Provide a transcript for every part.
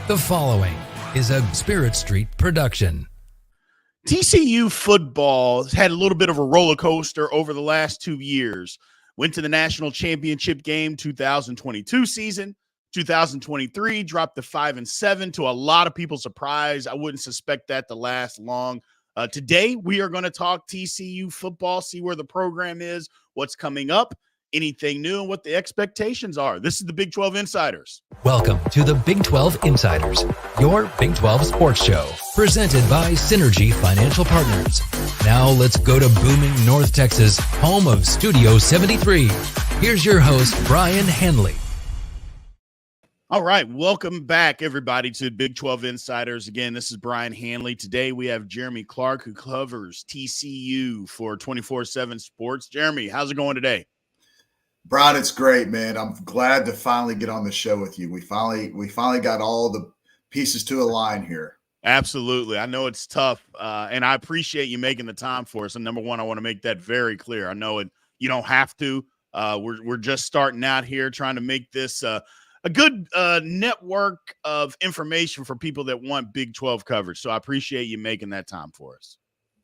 The following is a Spirit Street production. TCU football has had a little bit of a roller coaster over the last 2 years. Went to the national championship game 2022 season. 2023 dropped to 5-7 to a lot of people's surprise. I wouldn't suspect that to last long. Today, we are going to talk TCU football, see where the program is, what's coming up, anything new, and what the expectations are. This is the Big 12 Insiders. Welcome to the Big 12 Insiders, your Big 12 sports show, presented by Synergy Financial Partners. Now let's go to booming North Texas, home of Studio 73. Here's your host, Brien Hanley. All right, welcome back, everybody, to Big 12 Insiders. Again, this is Brien Hanley. Today, we have Jeremy Clark, who covers TCU for 24/7 Sports. Jeremy, how's it going today? Brien, it's great, man. I'm glad to finally get on the show with you. We finally got all the pieces to align here. Absolutely. I know it's tough, and I appreciate you making the time for us. And number one, I want to make that very clear. I know you don't have to. We're just starting out here trying to make this a good network of information for people that want Big 12 coverage. So I appreciate you making that time for us.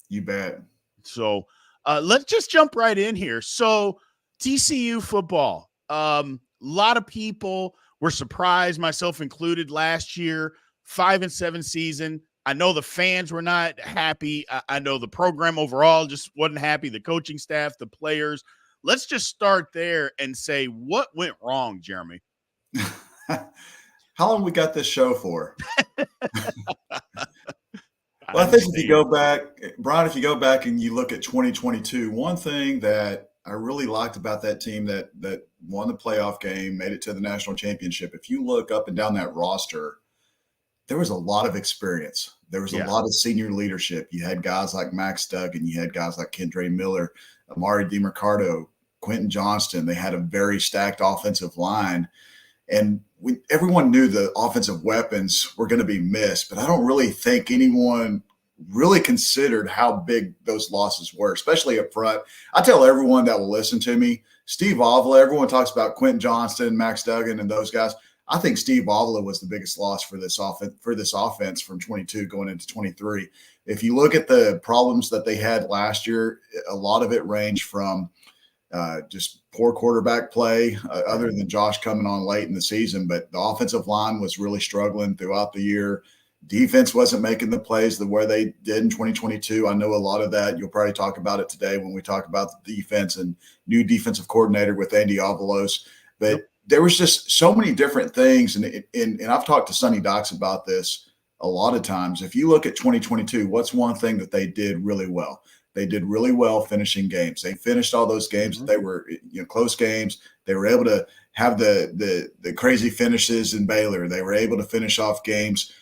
You bet. So let's just jump right in here. So TCU football, a lot of people were surprised, myself included, last year, 5-7 season. I know the fans were not happy. I know the program overall just wasn't happy, the coaching staff, the players. Let's just start there and say, what went wrong, Jeremy? How long we got this show for? Well, I think if you go back, Brian, if you go back and you look at 2022, one thing that I really liked about that team that won the playoff game, made it to the national championship. If you look up and down that roster, there was a lot of experience. There was a lot of senior leadership. You had guys like Max Duggan. You had guys like Kendra Miller, Amari DeMercado, Quentin Johnston. They had a very stacked offensive line. And everyone knew the offensive weapons were going to be missed, but I don't really think anyone really considered how big those losses were, especially up front. I tell everyone that will listen to me, Steve Avila, everyone talks about Quentin Johnston, Max Duggan, and those guys. I think Steve Avila was the biggest loss for this offense from 22 going into 23. If you look at the problems that they had last year, a lot of it ranged from just poor quarterback play, other than Josh coming on late in the season. But the offensive line was really struggling throughout the year. Defense wasn't making the plays where they did in 2022. I know a lot of that. You'll probably talk about it today when we talk about the defense and new defensive coordinator with Andy Avalos. But there was just so many different things. And I've talked to Sonny Docks about this a lot of times. If you look at 2022, what's one thing that they did really well? They did really well finishing games. They finished all those games. They were close games. They were able to have the crazy finishes in Baylor. They were able to finish off games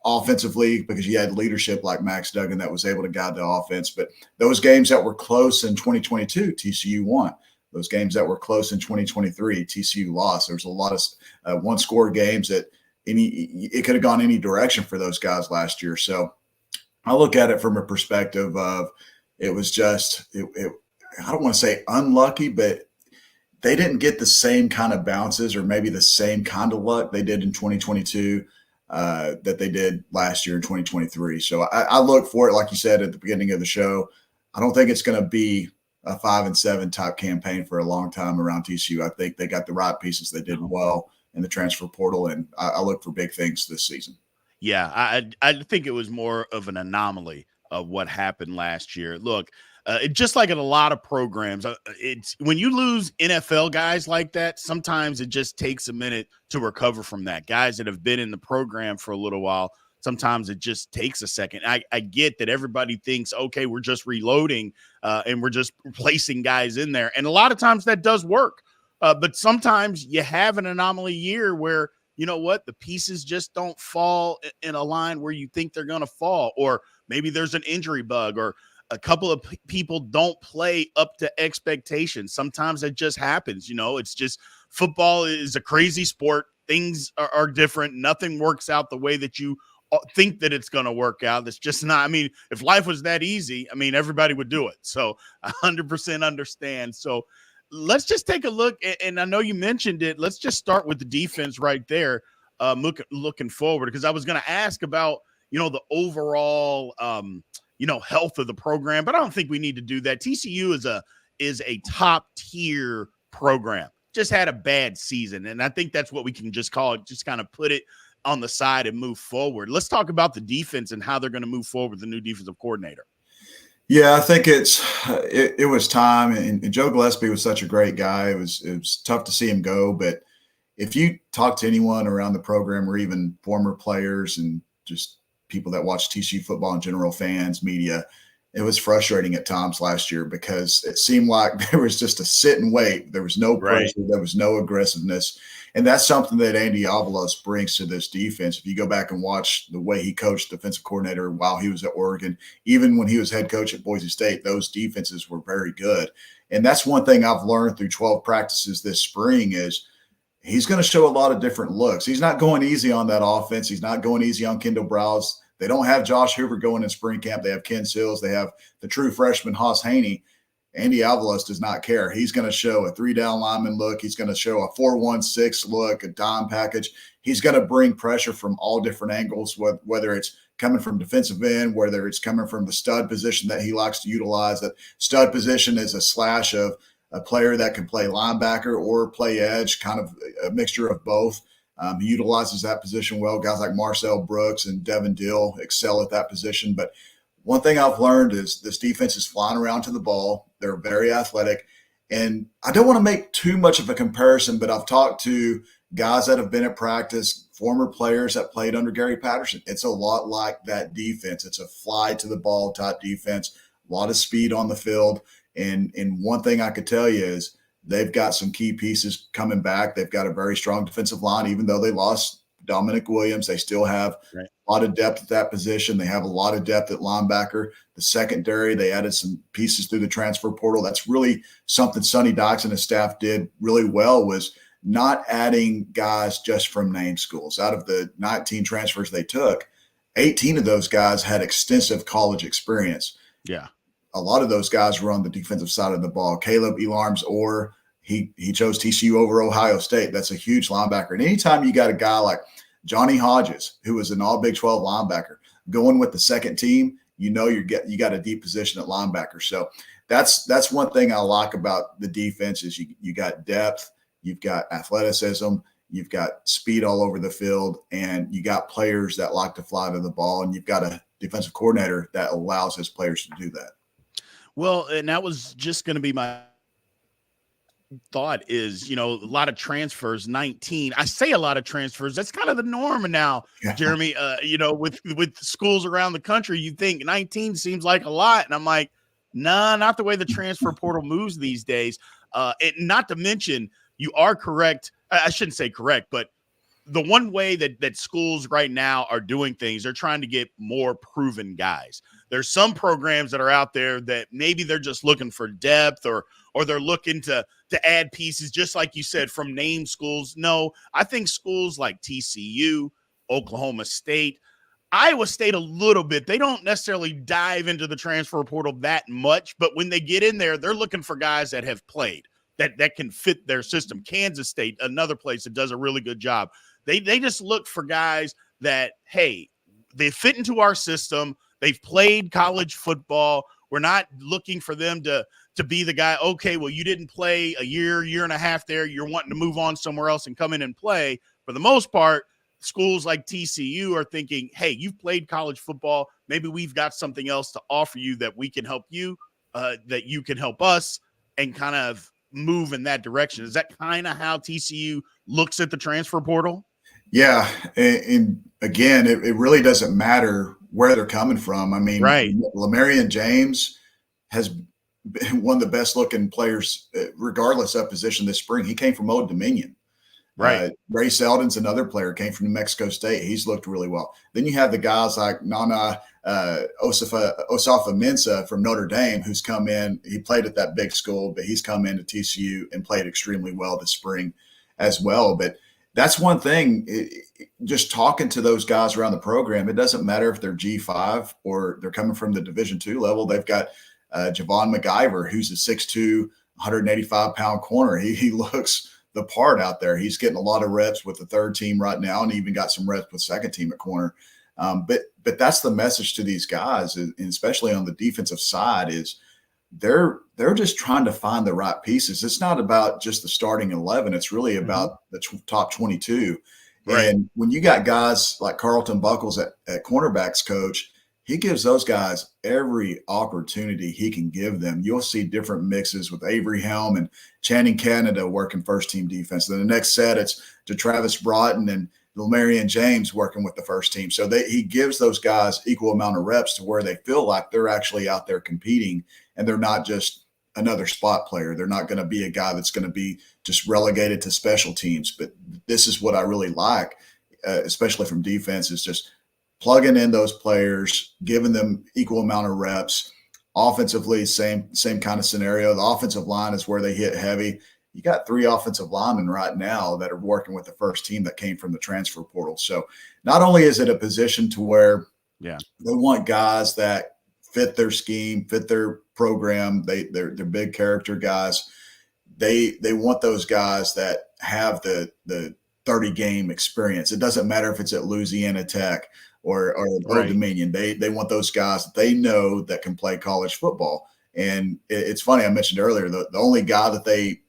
offensively because you had leadership like Max Duggan that was able to guide the offense. But those games that were close in 2022, TCU won. Those games that were close in 2023, TCU lost. There was a lot of one-score games that it could have gone any direction for those guys last year. So I look at it from a perspective of it was just I don't want to say unlucky, but they didn't get the same kind of bounces or maybe the same kind of luck they did in 2022 that they did last year in 2023. So I look for it, like you said at the beginning of the show. I don't think it's going to be a 5-7 type campaign for a long time around TCU. I think they got the right pieces. They did well in the transfer portal, and I look for big things this season. Yeah, I think it was more of an anomaly of what happened last year. Look, just like in a lot of programs, it's when you lose NFL guys like that, sometimes it just takes a minute to recover from that. Guys that have been in the program for a little while, sometimes it just takes a second. I get that everybody thinks, okay, we're just reloading and we're just replacing guys in there. And a lot of times that does work. But sometimes you have an anomaly year where, you know what, the pieces just don't fall in a line where you think they're going to fall, or maybe there's an injury bug, or a couple of people don't play up to expectations. Sometimes it just happens. It's just football is a crazy sport. Things are different. Nothing works out the way that you think that it's going to work out. It's just not. I mean, if life was that easy, everybody would do it. So 100% understand. So let's just take a look. And I know you mentioned it. Let's just start with the defense right there. looking forward? Because I was going to ask about, the overall, health of the program, but I don't think we need to do that. TCU is a top tier program. Just had a bad season, and I think that's what we can just call it. Just kind of put it on the side and move forward. Let's talk about the defense and how they're going to move forward with the new defensive coordinator. Yeah, I think it was time, and Joe Gillespie was such a great guy. It was tough to see him go, but if you talk to anyone around the program or even former players and just people that watch TCU football in general, fans, media, it was frustrating at times last year because it seemed like there was just a sit and wait. There was no pressure. Right. There was no aggressiveness. And that's something that Andy Avalos brings to this defense. If you go back and watch the way he coached defensive coordinator while he was at Oregon, even when he was head coach at Boise State, those defenses were very good. And that's one thing I've learned through 12 practices this spring is he's going to show a lot of different looks. He's not going easy on that offense. He's not going easy on Kendall Browse. They don't have Josh Hoover going in spring camp. They have Ken Sills. They have the true freshman Haas Haney. Andy Avalos does not care. He's going to show a 3-down lineman look. He's going to show a 4-1-6 look, a dime package. He's going to bring pressure from all different angles, whether it's coming from defensive end, whether it's coming from the stud position that he likes to utilize. That stud position is a slash of a player that can play linebacker or play edge, kind of a mixture of both. He utilizes that position well. Guys like Marcel Brooks and Devin Dill excel at that position. But one thing I've learned is this defense is flying around to the ball. They're very athletic. And I don't want to make too much of a comparison, but I've talked to guys that have been at practice, former players that played under Gary Patterson. It's a lot like that defense. It's a fly to the ball type defense, a lot of speed on the field. And one thing I could tell you is they've got some key pieces coming back. They've got a very strong defensive line. Even though they lost Dominic Williams, they still have a lot of depth at that position. They have a lot of depth at linebacker. The secondary, they added some pieces through the transfer portal. That's really something Sonny Dykes and his staff did really well, was not adding guys just from name schools. Out of the 19 transfers they took, 18 of those guys had extensive college experience. Yeah. A lot of those guys were on the defensive side of the ball. Caleb Elarms, or he chose TCU over Ohio State. That's a huge linebacker. And anytime you got a guy like Johnny Hodges, who was an all Big 12 linebacker, going with the second team, you got a deep position at linebacker. So that's one thing I like about the defense is you got depth, you've got athleticism, you've got speed all over the field, and you got players that like to fly to the ball, and you've got a defensive coordinator that allows his players to do that. Well, and that was just going to be my thought is, a lot of transfers, 19. I say a lot of transfers. That's kind of the norm now, Jeremy. With schools around the country, you think 19 seems like a lot. And I'm like, nah, not the way the transfer portal moves these days. Not to mention, you are correct. I shouldn't say correct, but the one way that schools right now are doing things, they're trying to get more proven guys. There's some programs that are out there that maybe they're just looking for depth or they're looking to add pieces, just like you said, from name schools. No, I think schools like TCU, Oklahoma State, Iowa State a little bit. They don't necessarily dive into the transfer portal that much, but when they get in there, they're looking for guys that have played, that can fit their system. Kansas State, another place that does a really good job. They just look for guys that, hey, they fit into our system. They've played college football. We're not looking for them to be the guy, okay, well, you didn't play a year and a half there. You're wanting to move on somewhere else and come in and play. For the most part, schools like TCU are thinking, hey, you've played college football. Maybe we've got something else to offer you that we can help you, that you can help us, and kind of move in that direction. Is that kind of how TCU looks at the transfer portal? Yeah. And again, it really doesn't matter where they're coming from. I mean, Lamarian James has been one of the best looking players, regardless of position this spring. He came from Old Dominion. Right. Ray Seldon's another player, came from New Mexico State. He's looked really well. Then you have the guys like Nana Osafa-Mensah from Notre Dame, who's come in. He played at that big school, but he's come into TCU and played extremely well this spring as well. But that's one thing, just talking to those guys around the program, it doesn't matter if they're G5 or they're coming from the Division II level. They've got Javon McIver, who's a 6'2", 185-pound corner. He looks the part out there. He's getting a lot of reps with the third team right now, and even got some reps with second team at corner. But that's the message to these guys, and especially on the defensive side, is they're just trying to find the right pieces. It's not about just the starting 11. It's really about the top 22. Right. And when you got guys like Carlton Buckles at cornerbacks coach, he gives those guys every opportunity he can give them. You'll see different mixes with Avery Helm and Channing Canada working first team defense. Then the next set, it's to Travis Broughton and Lamarian James working with the first team. So he gives those guys equal amount of reps to where they feel like they're actually out there competing, and they're not just another spot player. They're not going to be a guy that's going to be just relegated to special teams. But this is what I really like, especially from defense, is just plugging in those players, giving them equal amount of reps. Offensively, same kind of scenario. The offensive line is where they hit heavy. You got 3 offensive linemen right now that are working with the first team that came from the transfer portal. So not only is it a position to where they want guys that fit their scheme, fit their program, they're big character guys. They want those guys that have the 30 game experience. It doesn't matter if it's at Louisiana Tech or Old Dominion. They want those guys that they know that can play college football. And it's funny, I mentioned earlier, the only guy that they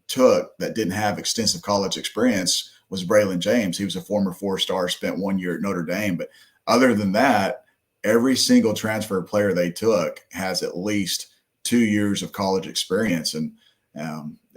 took that didn't have extensive college experience was Braylon James. He was a former 4-star, spent 1 year at Notre Dame. But other than that, every single transfer player they took has at least 2 years of college experience. And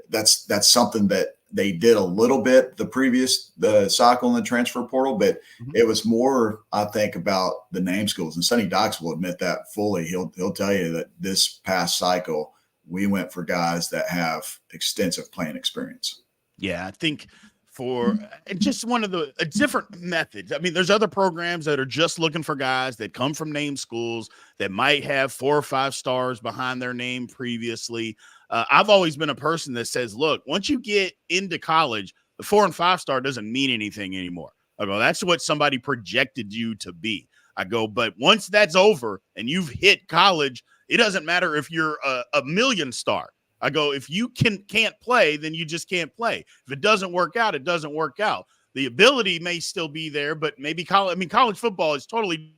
that's something that they did a little bit the cycle in the transfer portal, but it was more, I think, about the name schools. And Sonny Dykes will admit that fully. He'll tell you that this past cycle, we went for guys that have extensive playing experience. Yeah, I think for just one of a different methods. I mean, there's other programs that are just looking for guys that come from name schools that might have 4 or 5 stars behind their name previously. I've always been a person that says, look, once you get into college, the 4 and 5 star doesn't mean anything anymore. I go, that's what somebody projected you to be. I go, but once that's over and you've hit college, it doesn't matter if you're a million star. I go, if you can't play, then you just can't play. If it doesn't work out, it doesn't work out. The ability may still be there, but maybe college football is totally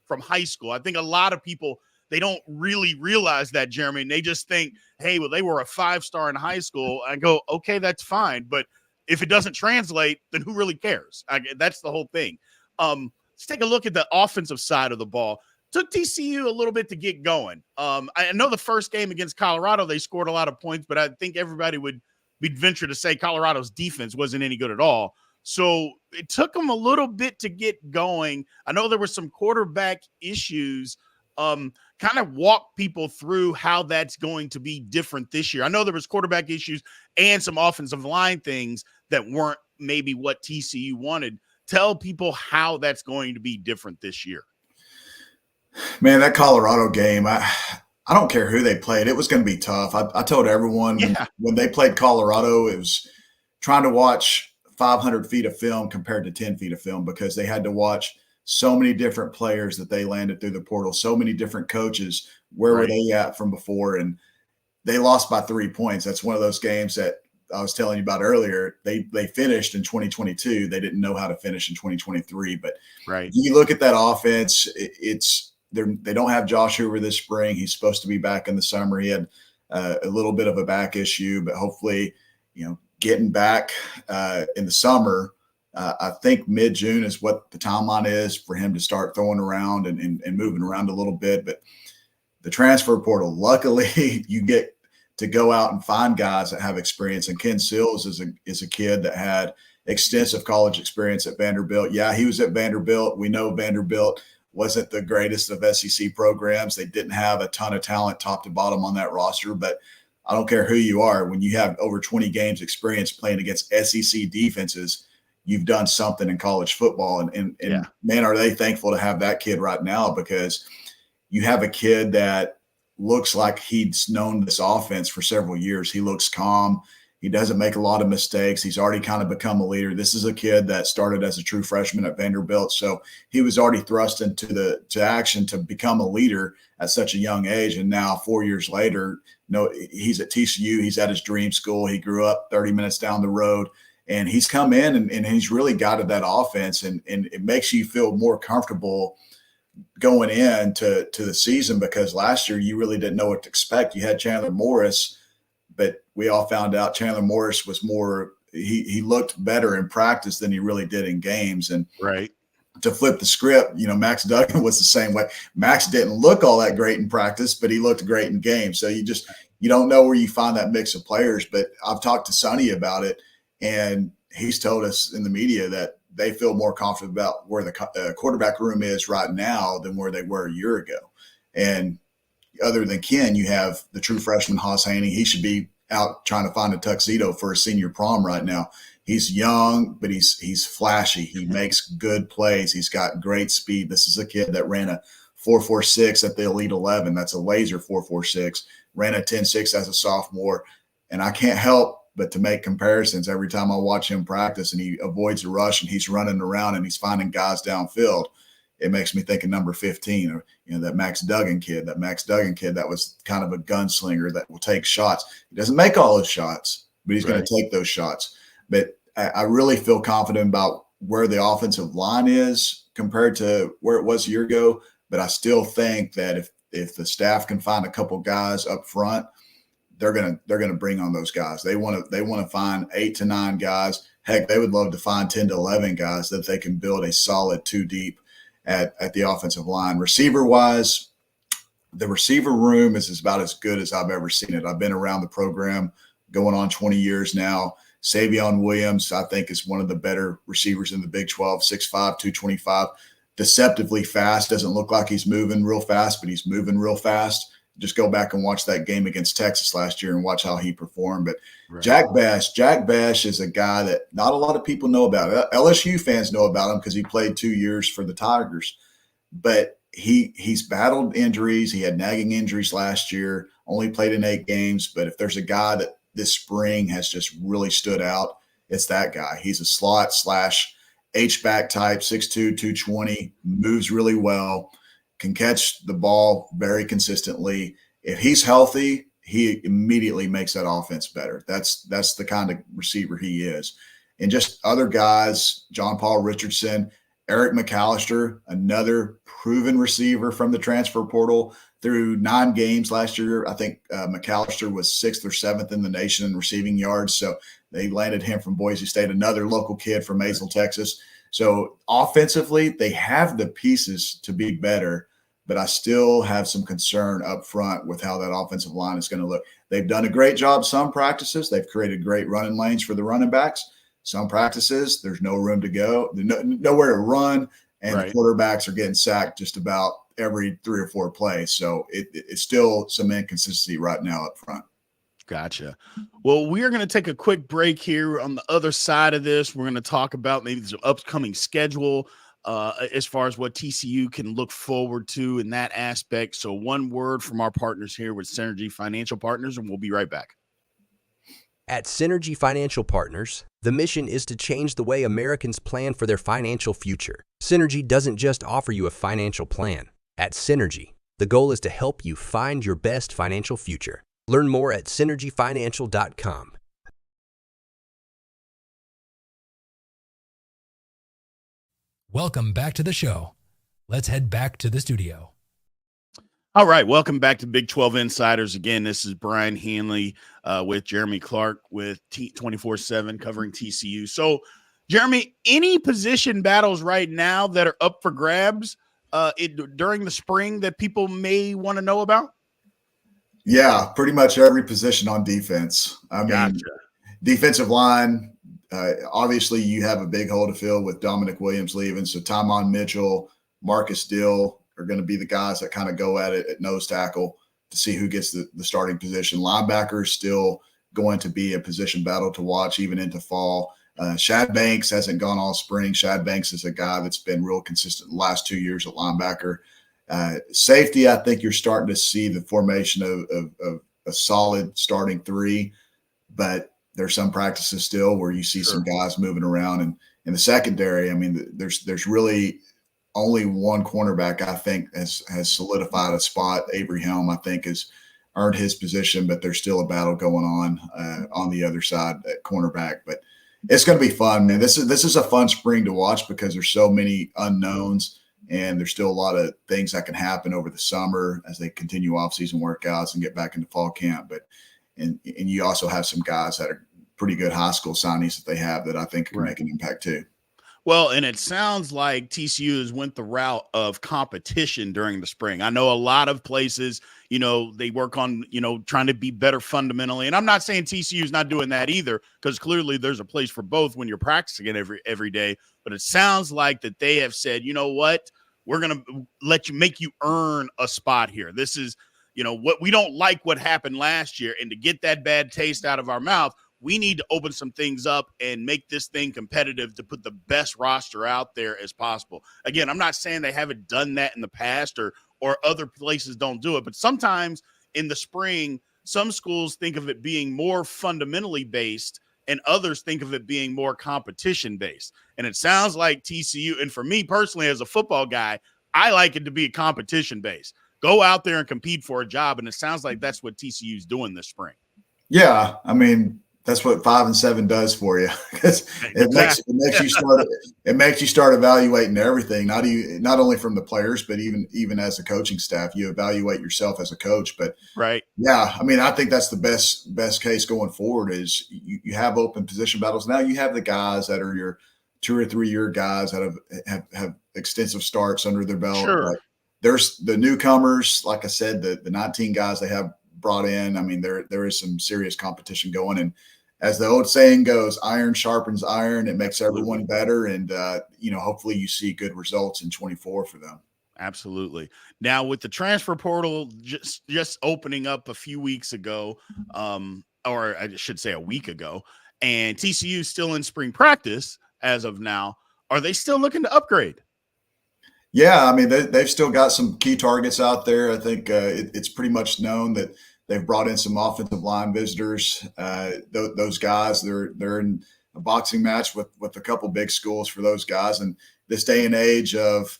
from high school. I think a lot of people, they don't really realize that, Jeremy. And they just think, hey, well, they were a 5-star in high school. I go, okay, that's fine. But if it doesn't translate, then who really cares? That's the whole thing. Let's take a look at the offensive side of the ball. Took TCU a little bit to get going. I know the first game against Colorado, they scored a lot of points, but I think everybody would venture to say Colorado's defense wasn't any good at all. So it took them a little bit to get going. I know there were some quarterback issues. Kind of walk people through how that's going to be different this year. I know there was quarterback issues and some offensive line things that weren't maybe what TCU wanted. Tell people how that's going to be different this year. Man, that Colorado game, I don't care who they played. It was going to be tough. I told everyone when they played Colorado, it was trying to watch 500 feet of film compared to 10 feet of film, because they had to watch so many different players that they landed through the portal, so many different coaches. Where were they at from before? And they lost by 3 points. That's one of those games that I was telling you about earlier. They finished in 2022. They didn't know how to finish in 2023. But you look at that offense, they don't have Josh Hoover this spring. He's supposed to be back in the summer. He had a little bit of a back issue, but hopefully, getting back in the summer. I think mid-June is what the timeline is for him to start throwing around and moving around a little bit. But the transfer portal, luckily, you get to go out and find guys that have experience. And Ken Sills is a kid that had extensive college experience at Vanderbilt. Yeah, he was at Vanderbilt. We know Vanderbilt wasn't the greatest of SEC programs. They didn't have a ton of talent top to bottom on that roster. But I don't care who you are. When you have over 20 games experience playing against SEC defenses, you've done something in college football. And man, are they thankful to have that kid right now, because you have a kid that looks like he's known this offense for several years. He looks calm. He doesn't make a lot of mistakes. He's already kind of become a leader. This is a kid that started as a true freshman at Vanderbilt, so he was already thrust into action to become a leader at such a young age. And now 4 years later, he's at TCU. He's at his dream school. He grew up 30 minutes down the road, and he's come in and he's really guided that offense, and it makes you feel more comfortable going into the season, because last year you really didn't know what to expect. You had Chandler Morris, but we all found out Chandler Morris was more – he looked better in practice than he really did in games. And right. To flip the script, Max Duggan was the same way. Max didn't look all that great in practice, but he looked great in games. So you don't know where you find that mix of players. But I've talked to Sonny about it, and he's told us in the media that they feel more confident about where the quarterback room is right now than where they were a year ago. And other than Ken, you have the true freshman Haas Haney. He should be out trying to find a tuxedo for a senior prom right now. He's young, but he's flashy. He makes good plays. He's got great speed. This is a kid that ran a 4.46 at the Elite 11. That's a laser 4.46. Ran a 10.6 as a sophomore. And I can't help but to make comparisons every time I watch him practice, and he avoids a rush and he's running around and he's finding guys downfield. It makes me think of number 15, or that Max Duggan kid. That was kind of a gunslinger that will take shots. He doesn't make all those shots, but he's going to take those shots. But I really feel confident about where the offensive line is compared to where it was a year ago. But I still think that if the staff can find a couple guys up front, they're gonna bring on those guys. They want to find 8 to 9 guys. Heck, they would love to find 10 to 11 guys that they can build a solid 2 deep at the offensive line. Receiver wise, the receiver room is about as good as I've ever seen it. I've been around the program going on 20 years now. Savion Williams, I think, is one of the better receivers in the Big 12, 6'5", 225, deceptively fast. Doesn't look like he's moving real fast, but he's moving real fast. Just go back and watch that game against Texas last year and watch how he performed. But right. Jack Bash is a guy that not a lot of people know about. LSU fans know about him because he played 2 years for the Tigers. But he's battled injuries. He had nagging injuries last year, only played in 8 games. But if there's a guy that this spring has just really stood out, it's that guy. He's a slot / H-back type, 6'2", 220, moves really well, can catch the ball very consistently. If he's healthy, he immediately makes that offense better. That's the kind of receiver he is. And just other guys, John Paul Richardson, Eric McAllister, another proven receiver from the transfer portal. Through 9 games last year, I think McAllister was 6th or 7th in the nation in receiving yards. So they landed him from Boise State, another local kid from Maysville, Texas. So offensively, they have the pieces to be better, but I still have some concern up front with how that offensive line is going to look. They've done a great job some practices. They've created great running lanes for the running backs. Some practices, there's no room to go, nowhere to run, and the quarterbacks are getting sacked just about every 3 or 4 plays. So it's still some inconsistency right now up front. Gotcha. Well, we are going to take a quick break here. On the other side of this, we're going to talk about maybe the upcoming schedule as far as what TCU can look forward to in that aspect. So one word from our partners here with Synergy Financial Partners, and we'll be right back. At Synergy Financial Partners, the mission is to change the way Americans plan for their financial future. Synergy doesn't just offer you a financial plan. At Synergy, the goal is to help you find your best financial future. Learn more at synergyfinancial.com. Welcome back to the show. Let's head back to the studio. All right, welcome back to Big 12 Insiders. Again, this is Brien Hanley with Jeremy Clark with 24/7 covering TCU. So, Jeremy, any position battles right now that are up for grabs during the spring that people may want to know about? Yeah, pretty much every position on defense. I mean, defensive line, obviously you have a big hole to fill with Dominic Williams leaving. So Tymon Mitchell, Marcus Dill are going to be the guys that kind of go at it at nose tackle to see who gets the starting position. Linebacker is still going to be a position battle to watch even into fall. Shad Banks hasn't gone all spring. Shad Banks is a guy that's been real consistent the last 2 years at linebacker. Safety, I think you're starting to see the formation of a solid starting 3, but there's some practices still where you see Sure. some guys moving around, and in the secondary, I mean, there's really only one cornerback I think has solidified a spot. Avery Helm, I think, has earned his position, but there's still a battle going on the other side at cornerback. But it's going to be fun, man. This is a fun spring to watch because there's so many unknowns, and there's still a lot of things that can happen over the summer as they continue off-season workouts and get back into fall camp. But and you also have some guys that are pretty good high school signees that they have that I think can make an impact too. Well, and it sounds like TCU has went the route of competition during the spring. I know a lot of places, they work on, trying to be better fundamentally. And I'm not saying TCU is not doing that either, because clearly there's a place for both when you're practicing it every day. But it sounds like that they have said, you know what, we're going to make you earn a spot here. This is, what we don't like what happened last year. And to get that bad taste out of our mouth, we need to open some things up and make this thing competitive to put the best roster out there as possible. Again, I'm not saying they haven't done that in the past or other places don't do it, but sometimes in the spring, some schools think of it being more fundamentally based and others think of it being more competition based. And it sounds like TCU, and for me personally as a football guy, I like it to be a competition based. Go out there and compete for a job, and it sounds like that's what TCU is doing this spring. Yeah, I mean, that's what 5 and 7 does for you. It makes you start evaluating everything, not only from the players, but even as a coaching staff, you evaluate yourself as a coach. But right, yeah, I mean, I think that's the best case going forward is you have open position battles. Now you have the guys that are your 2 or 3 year guys that have extensive starts under their belt. Sure. But there's the newcomers, like I said, the 19 guys they have brought in. I mean, there is some serious competition going, and as the old saying goes, iron sharpens iron. It makes everyone better, and hopefully you see good results in 24 for them. Absolutely. Now with the transfer portal just opening up a few weeks ago, or I should say a week ago, and TCU still in spring practice as of now, are they still looking to upgrade? Yeah, I mean they've still got some key targets out there. I think it's pretty much known that they've brought in some offensive line visitors. Those guys, they're in a boxing match with a couple big schools for those guys. And this day and age of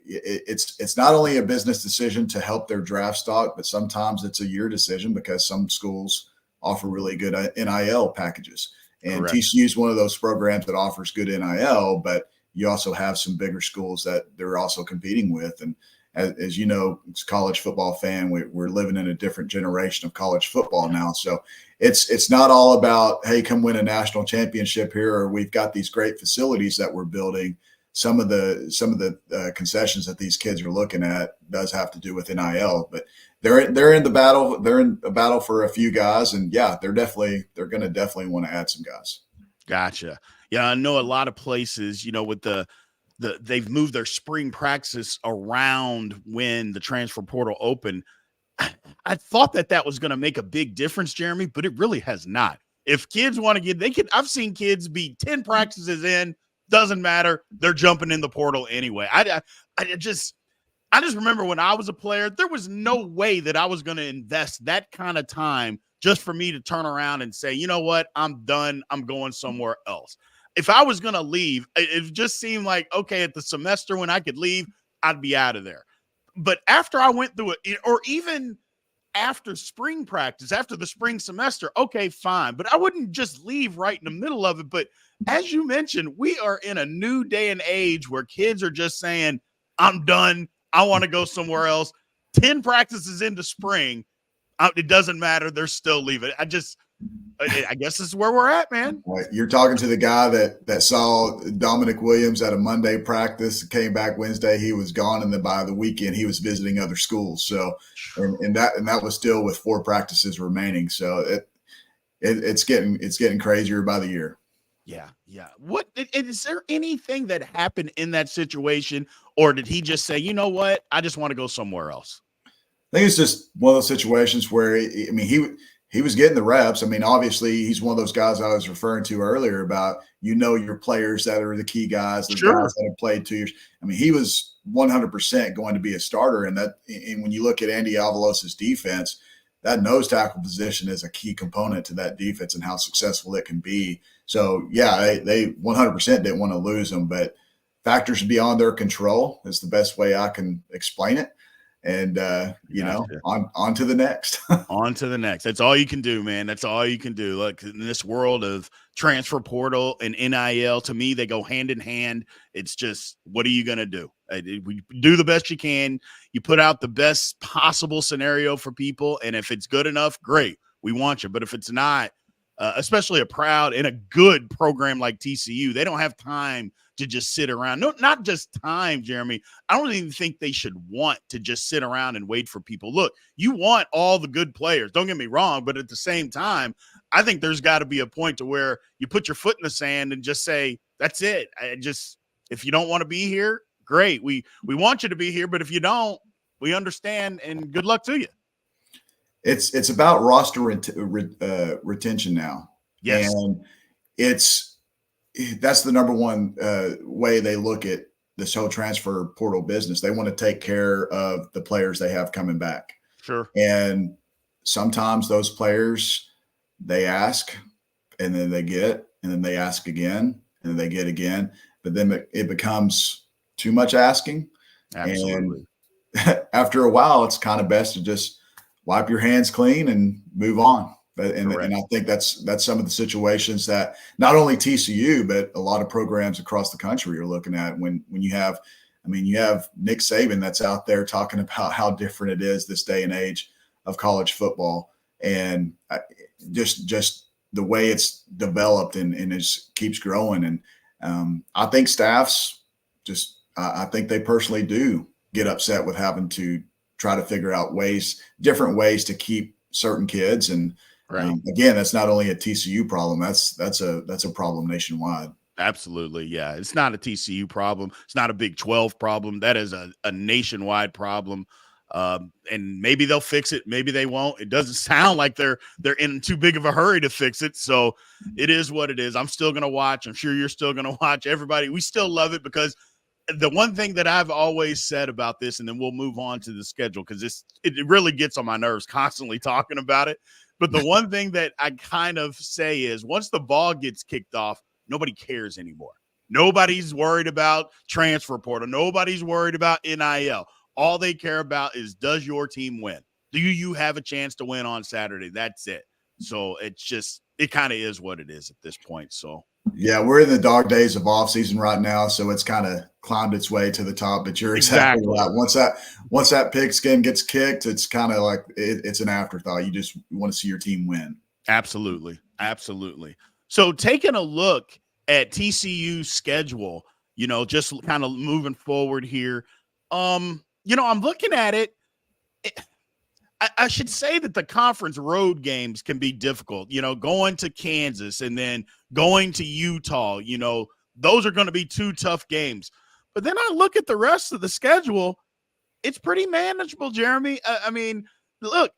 it's not only a business decision to help their draft stock, but sometimes it's a year decision because some schools offer really good NIL packages. And Correct. TCU is one of those programs that offers good NIL, but you also have some bigger schools that they're also competing with. And as you know, as a college football fan, we're living in a different generation of college football now. So it's not all about, hey, come win a national championship here, or we've got these great facilities that we're building. Some of the concessions that these kids are looking at does have to do with NIL, but they're in the battle. They're in a battle for a few guys, and yeah, they're going to definitely want to add some guys. Gotcha. Yeah, I know a lot of places, with they've moved their spring practices around when the transfer portal opened. I thought that was going to make a big difference, Jeremy, but it really has not. If kids want to I've seen kids be 10 practices in, doesn't matter. They're jumping in the portal anyway. I just remember when I was a player, there was no way that I was going to invest that kind of time just for me to turn around and say, you know what, I'm done. I'm going somewhere else. If I was going to leave, it just seemed like, okay, at the semester when I could leave, I'd be out of there. But after I went through it, or even after spring practice, after the spring semester, okay, fine. But I wouldn't just leave right in the middle of it. But as you mentioned, we are in a new day and age where kids are just saying, I'm done. I want to go somewhere else. 10 practices into spring. It doesn't matter. They're still leaving. I guess this is where we're at, man. You're talking to the guy that saw Dominic Williams at a Monday practice, came back Wednesday. He was gone, and then by the weekend he was visiting other schools. So, and that was still with 4 practices remaining. So it's getting crazier by the year. Yeah. What is there anything that happened in that situation, or did he just say, you know what, I just want to go somewhere else? I think it's just one of those situations where he was getting the reps. I mean, obviously, he's one of those guys I was referring to earlier about, your players that are the key guys, the guys that have played 2 years. I mean, he was 100% going to be a starter. And when you look at Andy Avalos' defense, that nose tackle position is a key component to that defense and how successful it can be. So, yeah, they 100% didn't want to lose them, but factors beyond their control is the best way I can explain it. And, on to the next. On to the next. That's all you can do, man. That's all you can do. Look, in this world of transfer portal and NIL, to me, they go hand in hand. It's just, what are you going to do? We do the best you can. You put out the best possible scenario for people, and if it's good enough, great. We want you. But if it's not, especially a proud and a good program like TCU, they don't have time to just sit around. No, not just time, Jeremy. I don't even think they should want to just sit around and wait for people. Look, you want all the good players. Don't get me wrong, but at the same time, I think there's got to be a point to where you put your foot in the sand and just say, that's it. If you don't want to be here, great. We want you to be here, but if you don't, we understand, and good luck to you. It's about roster retention now. Yes. And that's the number one way they look at this whole transfer portal business. They want to take care of the players they have coming back. Sure. And sometimes those players, they ask and then they get, and then they ask again and then they get again. But then it becomes too much asking. Absolutely. And after a while, it's kind of best to just wipe your hands clean and move on. And I think that's some of the situations that not only TCU, but a lot of programs across the country are looking at when you have Nick Saban that's out there talking about how different it is this day and age of college football, and just the way it's developed and it keeps growing. And I think staffs I think they personally do get upset with having to try to figure out different ways to keep certain kids. And again, that's not only a TCU problem. That's a problem nationwide. Absolutely. Yeah. It's not a TCU problem. It's not a Big 12 problem. That is a nationwide problem. And maybe they'll fix it. Maybe they won't. It doesn't sound like they're in too big of a hurry to fix it. So it is what it is. I'm still going to watch. I'm sure you're still going to watch. Everybody, we still love it, because the one thing that I've always said about this, and then we'll move on to the schedule, because it really gets on my nerves constantly talking about it. But the one thing that I kind of say is, once the ball gets kicked off, nobody cares anymore. Nobody's worried about transfer portal. Nobody's worried about NIL. All they care about is, does your team win? Do you have a chance to win on Saturday? That's it. So it kind of is what it is at this point. So yeah, we're in the dog days of off season right now, so it's kind of climbed its way to the top. But you're exactly right. Once that pigskin gets kicked, it's kind of like it's an afterthought. You just want to see your team win. Absolutely, absolutely. So taking a look at TCU's schedule, just kind of moving forward here. I'm looking at it. I should say that the conference road games can be difficult, going to Kansas and then going to Utah, those are going to be two tough games. But then I look at the rest of the schedule, it's pretty manageable, Jeremy. Look,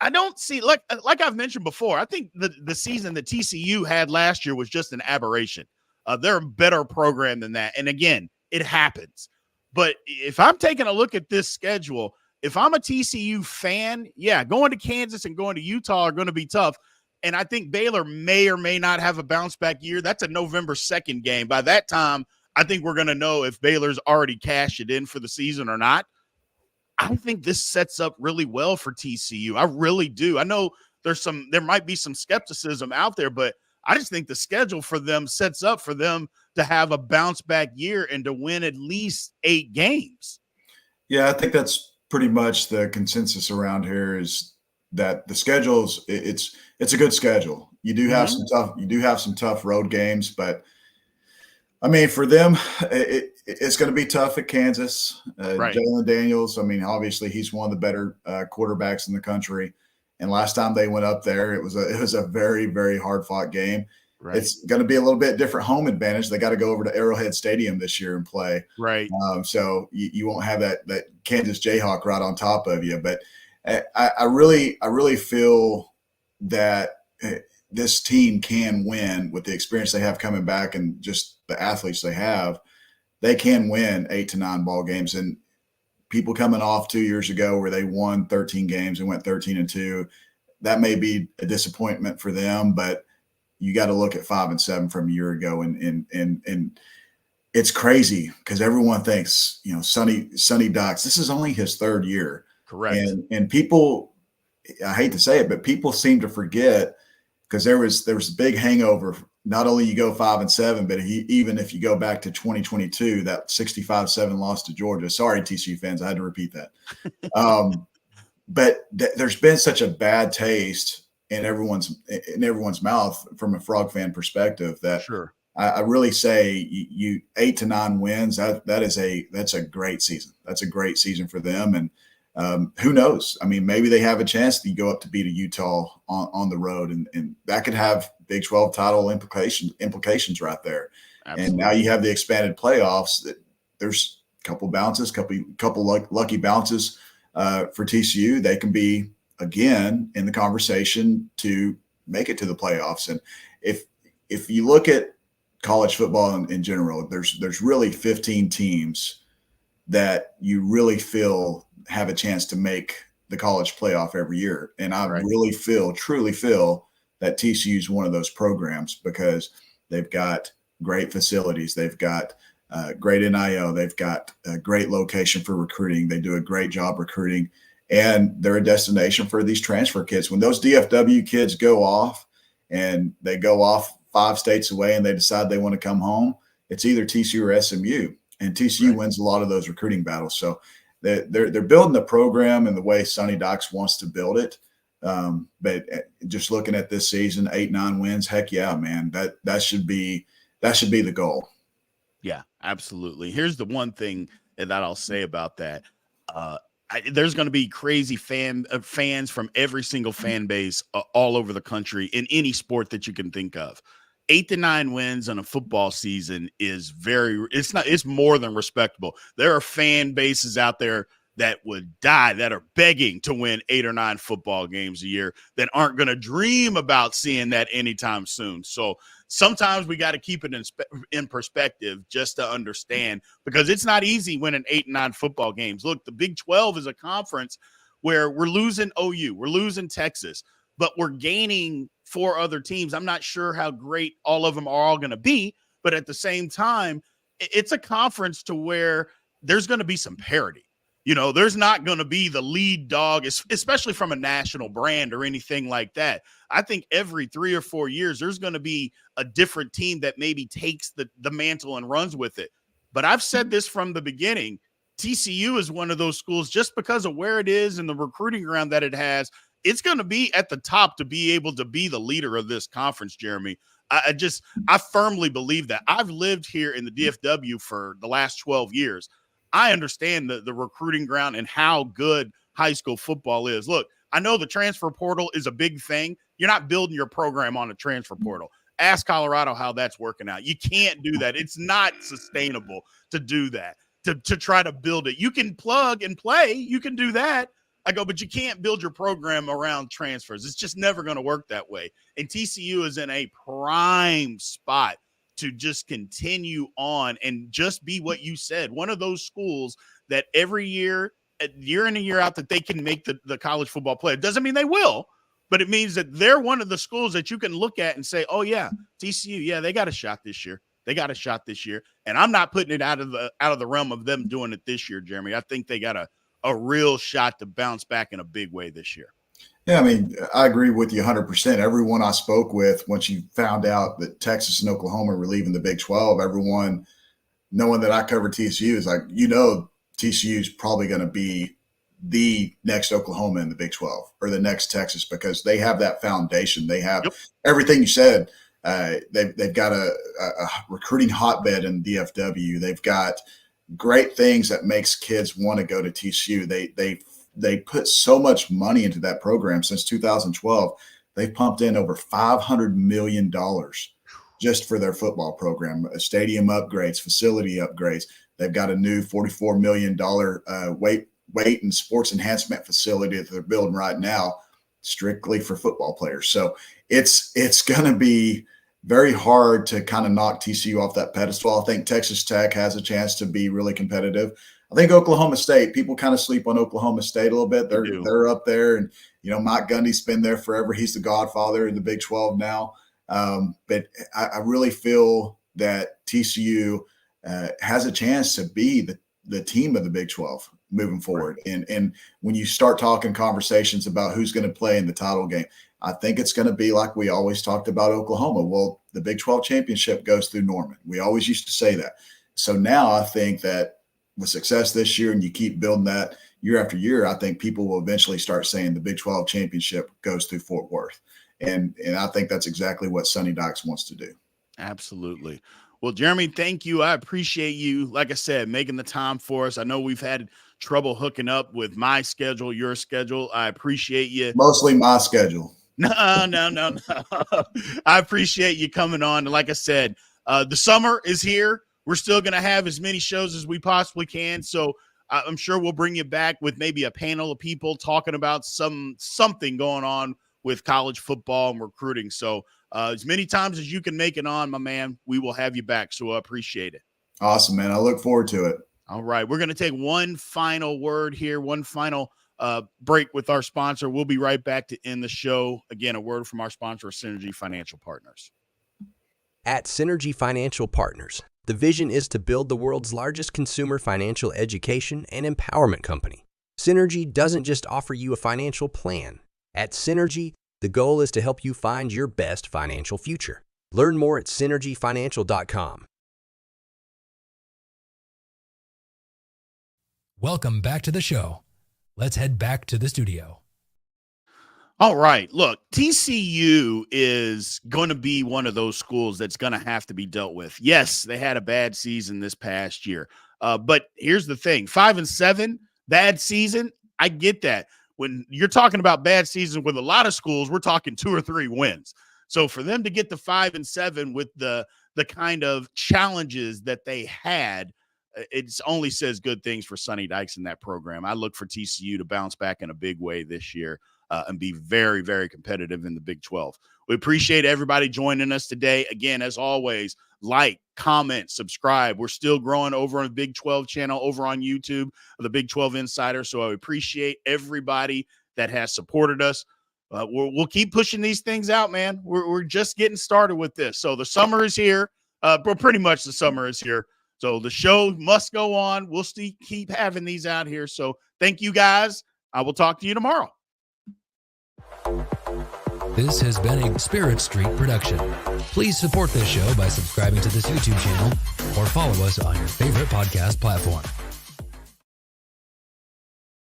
I don't see, like I've mentioned before, I think the season that TCU had last year was just an aberration. They're a better program than that. And again, it happens. But if I'm taking a look at this schedule, if I'm a TCU fan, yeah, going to Kansas and going to Utah are going to be tough. And I think Baylor may or may not have a bounce back year. That's a November 2nd game. By that time, I think we're going to know if Baylor's already cashed it in for the season or not. I think this sets up really well for TCU. I really do. I know there might be some skepticism out there, but I just think the schedule for them sets up for them to have a bounce back year and to win at least 8 games. Yeah, I think that's pretty much the consensus around here, is that the schedules, it's a good schedule. You do have some tough road games, but I mean, for them, it's going to be tough at Kansas. Right. Jalen Daniels, obviously he's one of the better quarterbacks in the country. And last time they went up there, it was a very, very hard fought game. Right. It's going to be a little bit different home advantage. They got to go over to Arrowhead Stadium this year and play. Right. So you won't have that Kansas Jayhawk right on top of you. But I really feel that this team can win with the experience they have coming back and just the athletes they have. They can win 8 to 9 ball games. And people coming off 2 years ago where they won 13 games and went 13-2, that may be a disappointment for them, but you got to look at 5-7 from a year ago, and it's crazy because everyone thinks, Sonny Dykes, this is only his third year. Correct. And people, I hate to say it, but people seem to forget, because there was a big hangover. Not only you go 5-7, but even if you go back to 2022, that 65-7 loss to Georgia. Sorry, TCU fans, I had to repeat that. But there's been such a bad taste in everyone's mouth from a Frog fan perspective that Sure. I really say you 8 to 9 wins. That's a great season. That's a great season for them. And who knows? I mean, maybe they have a chance to go up to beat a Utah on the road, and that could have Big 12 title implications right there. Absolutely. And now you have the expanded playoffs. That there's a couple bounces, couple lucky bounces for TCU. They can be again in the conversation to make it to the playoffs. And if you look at college football in general, there's really 15 teams that you really feel have a chance to make the college playoff every year. And I really truly feel that TCU is one of those programs, because they've got great facilities. They've got great NIL. They've got a great location for recruiting. They do a great job recruiting, and they're a destination for these transfer kids. When those DFW kids go off, and they go off 5 states away and they decide they want to come home, it's either TCU or SMU, and TCU wins a lot of those recruiting battles. So they're building the program in the way Sonny Dykes wants to build it. But just looking at this season, 8-9 wins, heck yeah, man, that should be the goal. Yeah, absolutely. Here's the one thing that I'll say about that. There's going to be crazy fans from every single fan base all over the country in any sport that you can think of. 8 to 9 wins on a football season is it's more than respectable. There are fan bases out there that would die, that are begging to win 8 or 9 football games a year, that aren't going to dream about seeing that anytime soon. So sometimes we got to keep it in perspective just to understand, because it's not easy winning 8 and 9 football games. Look, the Big 12 is a conference where we're losing OU, we're losing Texas, but we're gaining 4 other teams. I'm not sure how great all of them are all going to be, but at the same time, it's a conference to where there's going to be some parity. There's not going to be the lead dog, especially from a national brand or anything like that. I think every 3 or 4 years, there's going to be a different team that maybe takes the mantle and runs with it. But I've said this from the beginning, TCU is one of those schools, just because of where it is and the recruiting ground that it has, it's going to be at the top to be able to be the leader of this conference, Jeremy. I firmly believe that. I've lived here in the DFW for the last 12 years. I understand the recruiting ground and how good high school football is. Look, I know the transfer portal is a big thing. You're not building your program on a transfer portal. Ask Colorado how that's working out. You can't do that. It's not sustainable to do that, to try to build it. You can plug and play. You can do that. But you can't build your program around transfers. It's just never going to work that way. And TCU is in a prime spot to just continue on and just be what you said, one of those schools that every year in and year out, that they can make the college football play. It doesn't mean they will, but it means that they're one of the schools that you can look at and say, oh yeah, TCU, yeah, they got a shot this year. And I'm not putting it out of the realm of them doing it this year, Jeremy. I think they got a real shot to bounce back in a big way this year. Yeah, I mean, I agree with you 100%. Everyone I spoke with, once you found out that Texas and Oklahoma were leaving the Big 12, everyone knowing that I covered TCU is like, TCU is probably going to be the next Oklahoma in the Big 12 or the next Texas, because they have that foundation. They have everything you said. They've got a recruiting hotbed in DFW. They've got great things that makes kids want to go to TCU. They put so much money into that program since 2012. They've pumped in over $500 million just for their football program, stadium upgrades, facility upgrades. They've got a new $44 million weight and sports enhancement facility that they're building right now, strictly for football players. So it's going to be very hard to kind of knock TCU off that pedestal. I think Texas Tech has a chance to be really competitive. I think Oklahoma State, people kind of sleep on Oklahoma State a little bit. They're up there, and Mike Gundy's been there forever. He's the godfather in the Big 12 now. But I really feel that TCU has a chance to be the team of the Big 12 moving forward. And when you start talking conversations about who's going to play in the title game, I think it's going to be like we always talked about Oklahoma. Well, the Big 12 championship goes through Norman. We always used to say that. So now I think that with success this year and you keep building that year after year, I think people will eventually start saying the Big 12 championship goes through Fort Worth. And I think that's exactly what Sonny Dykes wants to do. Absolutely. Well, Jeremy, thank you. I appreciate you, like I said, making the time for us. I know we've had trouble hooking up with my schedule, your schedule. I appreciate you. Mostly my schedule. No. I appreciate you coming on. And like I said, the summer is here. We're still going to have as many shows as we possibly can. So I'm sure we'll bring you back with maybe a panel of people talking about something going on with college football and recruiting. So as many times as you can make it on, my man, we will have you back. So I appreciate it. Awesome, man. I look forward to it. All right. We're going to take one final word here, one final break with our sponsor. We'll be right back to end the show. Again, a word from our sponsor, Synergy Financial Partners. At Synergy Financial Partners, the vision is to build the world's largest consumer financial education and empowerment company. Synergy doesn't just offer you a financial plan. At Synergy, the goal is to help you find your best financial future. Learn more at synergyfinancial.com. Welcome back to the show. Let's head back to the studio. All right. Look, TCU is going to be one of those schools that's going to have to be dealt with. Yes, they had a bad season this past year. But here's the thing. 5-7, bad season. I get that. When you're talking about bad season with a lot of schools, we're talking 2 or 3 wins. So for them to get to 5-7 with the kind of challenges that they had, it only says good things for Sonny Dykes in that program. I look for TCU to bounce back in a big way this year. And be very, very competitive in the Big 12. We appreciate everybody joining us today. Again, as always, like, comment, subscribe. We're still growing over on the Big 12 channel over on YouTube, the Big 12 Insider. So I appreciate everybody that has supported us. We'll keep pushing these things out, man. We're just getting started with this. So the summer is here. But pretty much the summer is here. So the show must go on. We'll still keep having these out here. So thank you, guys. I will talk to you tomorrow. This has been a Spirit Street production. Please support this show by subscribing to this YouTube channel or follow us on your favorite podcast platform.